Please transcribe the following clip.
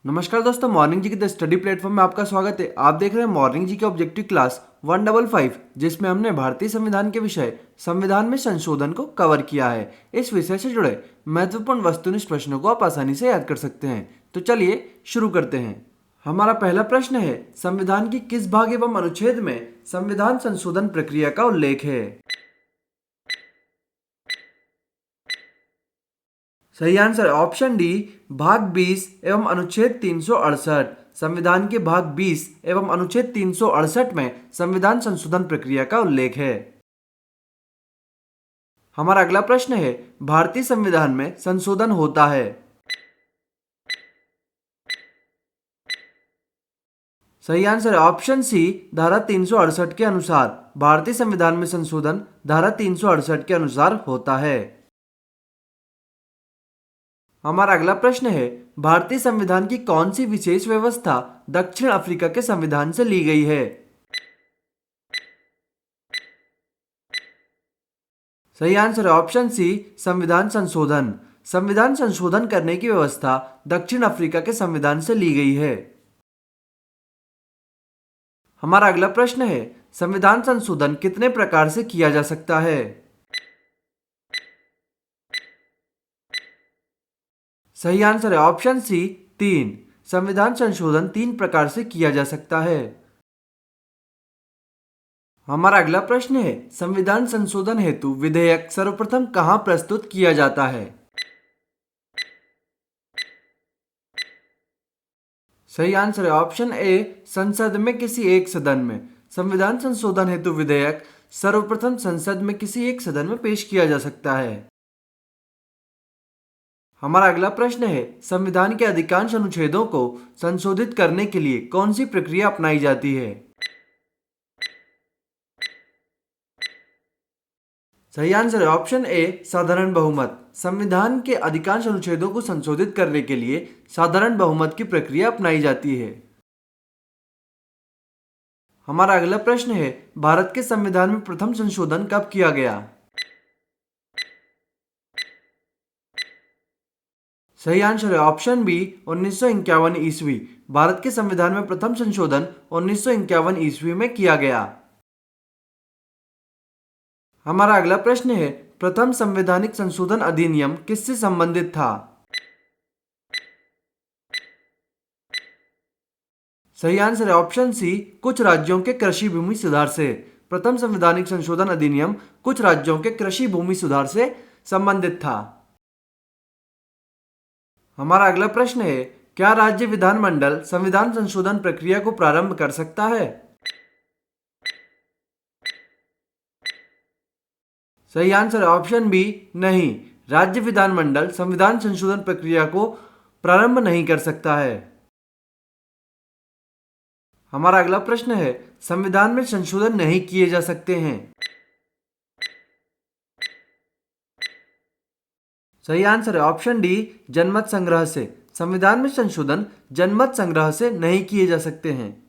नमस्कार दोस्तों, मॉर्निंग जी के द स्टडी प्लेटफॉर्म में आपका स्वागत है। आप देख रहे हैं मॉर्निंग जी के ऑब्जेक्टिव क्लास 155, जिसमें हमने भारतीय संविधान के विषय संविधान में संशोधन को कवर किया है। इस विषय से जुड़े महत्वपूर्ण वस्तुनिष्ठ प्रश्नों को आप आसानी से याद कर सकते हैं। तो चलिए शुरू करते हैं। हमारा पहला प्रश्न है, संविधान की किस भाग एवं अनुच्छेद में संविधान संशोधन प्रक्रिया का उल्लेख है? सही आंसर ऑप्शन डी, भाग 20 एवं अनुच्छेद 368। संविधान के भाग 20 एवं अनुच्छेद 368 में संविधान संशोधन प्रक्रिया का उल्लेख है। हमारा अगला प्रश्न है, भारतीय संविधान में संशोधन होता है। सही आंसर है ऑप्शन सी, धारा 368 के अनुसार। भारतीय संविधान में संशोधन धारा 368 के अनुसार होता है। हमारा अगला प्रश्न है, भारतीय संविधान की कौन सी विशेष व्यवस्था दक्षिण अफ्रीका के संविधान से ली गई है? सही आंसर है ऑप्शन सी, संविधान संशोधन। संविधान संशोधन करने की व्यवस्था दक्षिण अफ्रीका के संविधान से ली गई है। हमारा अगला प्रश्न है, संविधान संशोधन कितने प्रकार से किया जा सकता है? सही आंसर है ऑप्शन सी, 3। संविधान संशोधन 3 प्रकार से किया जा सकता है। हमारा अगला प्रश्न है, संविधान संशोधन हेतु विधेयक सर्वप्रथम कहां प्रस्तुत किया जाता है? सही आंसर है ऑप्शन ए, संसद में किसी एक सदन में। संविधान संशोधन हेतु विधेयक सर्वप्रथम संसद में किसी एक सदन में पेश किया जा सकता है। हमारा अगला प्रश्न है, संविधान के अधिकांश अनुच्छेदों को संशोधित करने के लिए कौन सी प्रक्रिया अपनाई जाती है? सही आंसर है ऑप्शन ए, साधारण बहुमत। संविधान के अधिकांश अनुच्छेदों को संशोधित करने के लिए साधारण बहुमत की प्रक्रिया अपनाई जाती है। हमारा अगला प्रश्न है, भारत के संविधान में प्रथम संशोधन कब किया गया? सही आंसर है ऑप्शन बी, 1951 ईस्वी। भारत के संविधान में प्रथम संशोधन 1951 ईस्वी में किया गया। हमारा अगला प्रश्न है, प्रथम संवैधानिक संशोधन अधिनियम किससे संबंधित था? सही आंसर है ऑप्शन सी, कुछ राज्यों के कृषि भूमि सुधार से। प्रथम संवैधानिक संशोधन अधिनियम कुछ राज्यों के कृषि भूमि सुधार से संबंधित था। हमारा अगला प्रश्न है, क्या राज्य विधानमंडल संविधान संशोधन प्रक्रिया को प्रारंभ कर सकता है? सही आंसर है ऑप्शन बी, नहीं। राज्य विधानमंडल संविधान संशोधन प्रक्रिया को प्रारंभ नहीं कर सकता है। हमारा अगला प्रश्न है, संविधान में संशोधन नहीं किए जा सकते हैं। सही आंसर है ऑप्शन डी, जनमत संग्रह से। संविधान में संशोधन जनमत संग्रह से नहीं किए जा सकते हैं।